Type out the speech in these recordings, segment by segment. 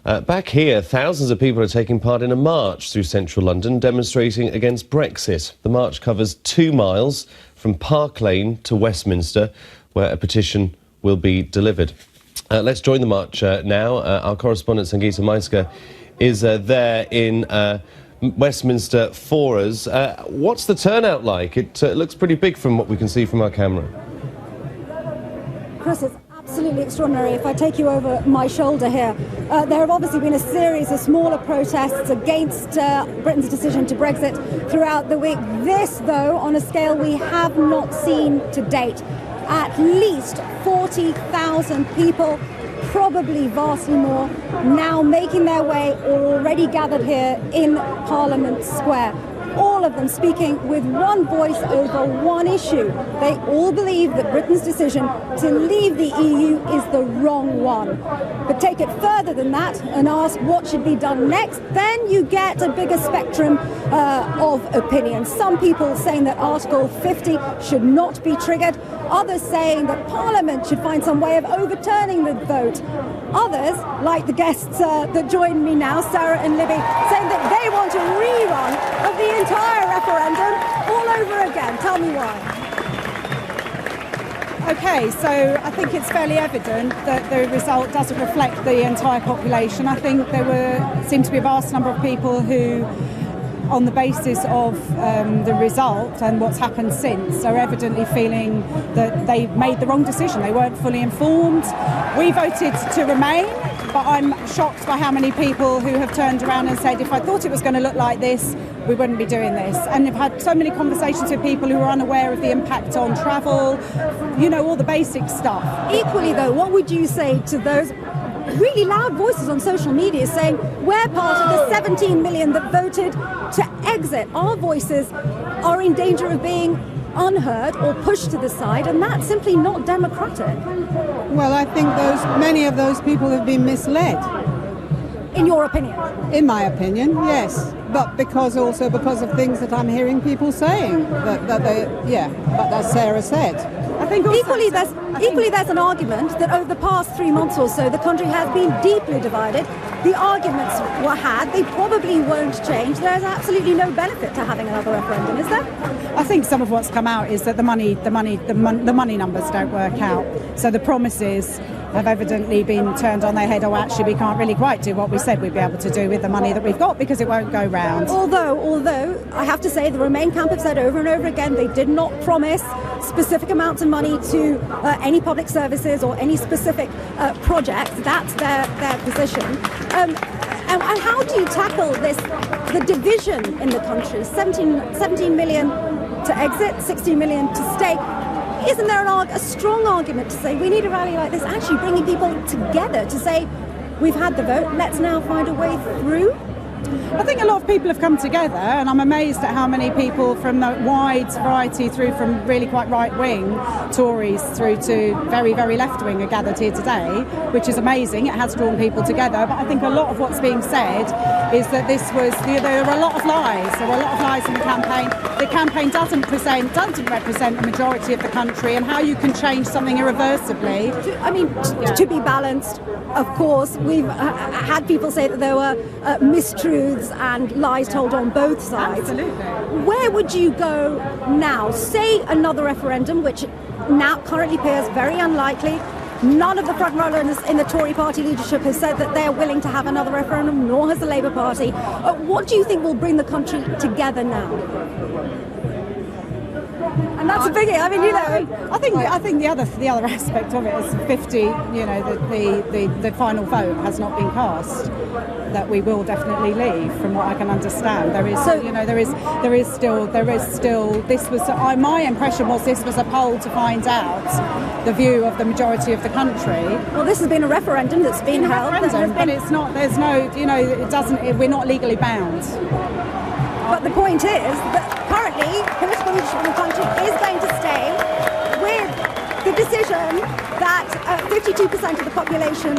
Back here, thousands of people are taking part in a march through central London demonstrating against Brexit. The march covers 2 miles from Park Lane to Westminster, where a petition will be delivered. Let's join the march now. Our correspondent Sangeeta Maiska is there in Westminster for us. What's the turnout like? It looks pretty big from what we can see from our camera. Chris, it's absolutely extraordinary. If I take you over my shoulder here, there have obviously been a series of smaller protests against Britain's decision to Brexit throughout the week. This, though, on a scale we have not seen to date. At least 40,000 people, probably vastly more, now making their way or already gathered here in Parliament Square. All of them speaking with one voice over one issue. They all believe that Britain's decision to leave the EU is the wrong one. But take it further than that and ask what should be done next, then you get a bigger spectrum of opinions. Some people saying that Article 50 should not be triggered. Others saying that Parliament should find some way of overturning the vote. Others, like the guests that join me now, Sarah and Libby, saying that they want a rerun of the entire referendum all over again. Tell me why. OK, so I think it's fairly evident that the result doesn't reflect the entire population. I think there seemed to be a vast number of people who, on the basis of the result and what's happened since, are evidently feeling that they made the wrong decision. They weren't fully informed. We voted to remain, but I'm shocked by how many people who have turned around and said, if I thought it was going to look like this, we wouldn't be doing this. And I've had so many conversations with people who are unaware of the impact on travel, you know, all the basic stuff. Equally, though, what would you say to those really loud voices on social media saying we're part of the 17 million that voted to exit? Our voices are in danger of being unheard or pushed to the side, and that's simply not democratic. Well, I think many of those people have been misled. In your opinion? In my opinion, yes. But because of things that I'm hearing people saying, that Sarah said. I think equally there's an argument that over the past 3 months or so the country has been deeply divided. The arguments were had, they probably won't change. There's absolutely no benefit to having another referendum, is there? I think some of what's come out is that the money numbers don't work out. So the promises have evidently been turned on their head. Oh, actually, we can't really quite do what we said we'd be able to do with the money that we've got because it won't go round. Although I have to say the Remain camp have said over and over again they did not promise specific amounts of money to any public services or any specific projects. That's their position. And how do you tackle the division in the country? 17 million to exit, 16 million to stay. Isn't there a strong argument to say we need a rally like this, actually bringing people together to say we've had the vote, let's now find a way through? I think a lot of people have come together, and I'm amazed at how many people from the wide variety, through from really quite right-wing Tories through to very, very left-wing, are gathered here today, which is amazing. It has drawn people together, but I think a lot of what's being said is that there are a lot of lies. There were a lot of lies in the campaign. The campaign doesn't represent the majority of the country, and how you can change something irreversibly. To be balanced, of course, we've had people say that there were mistruths and lies told on both sides. Absolutely. Where would you go now? Say another referendum, which now currently appears very unlikely. None of the front runners in the Tory party leadership has said that they're willing to have another referendum, nor has the Labour Party. What do you think will bring the country together now? And that's a biggie. I think the other aspect of it is 50. You know, the final vote has not been cast. That we will definitely leave, from what I can understand. There is still. This was my impression was this was a poll to find out the view of the majority of the country. Well, this has been a referendum that's been held, but it's not. There's no. You know, it doesn't. We're not legally bound. But the point is that currently political leadership in the country is going to stay with the decision that 52% of the population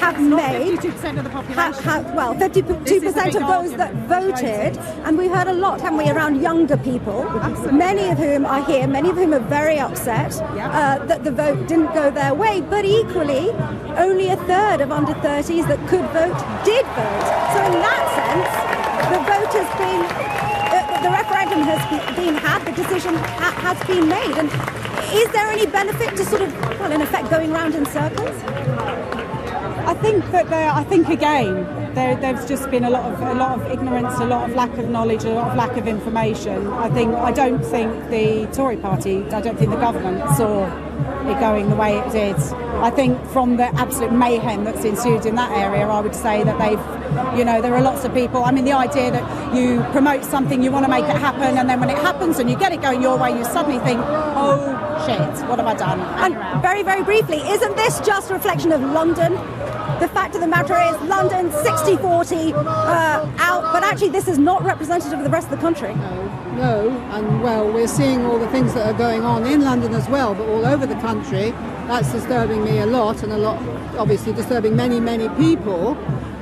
have made. 52% of the population. Well, 52% of those that voted, and we heard a lot, haven't we, around younger people. Absolutely. Many of whom are here, many of whom are very upset that the vote didn't go their way, but equally, only a third of under 30s that could vote did vote. So in that sense, the vote has been, the referendum has been had, the decision has been made. And is there any benefit to sort of, well, in effect, going round in circles? I think again, there's just been a lot of ignorance, a lot of lack of knowledge, a lot of lack of information. I don't think the Tory party, I don't think the government saw it going the way it did. I think from the absolute mayhem that's ensued in that area, I would say that there are lots of people. I mean, the idea that you promote something, you want to make it happen, and then when it happens and you get it going your way, you suddenly think, oh shit, what have I done? And very, very briefly, isn't this just a reflection of London? The fact of the matter is, London 60-40 out, but actually this is not representative of the rest of the country. No, and well, we're seeing all the things that are going on in London as well, but all over the country. That's disturbing me a lot, and a lot, obviously, disturbing many, many people.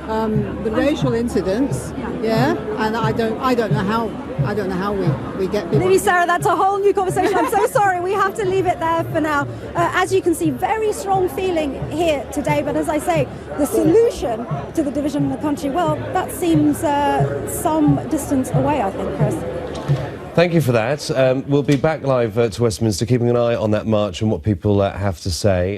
The racial incidents, and I don't know how we get people. Maybe, Sarah, that's a whole new conversation. I'm so sorry, we have to leave it there for now. As you can see, very strong feeling here today, but as I say, the solution to the division in the country, well, that seems some distance away, I think, Chris. Thank you for that. We'll be back live to Westminster, keeping an eye on that march and what people have to say.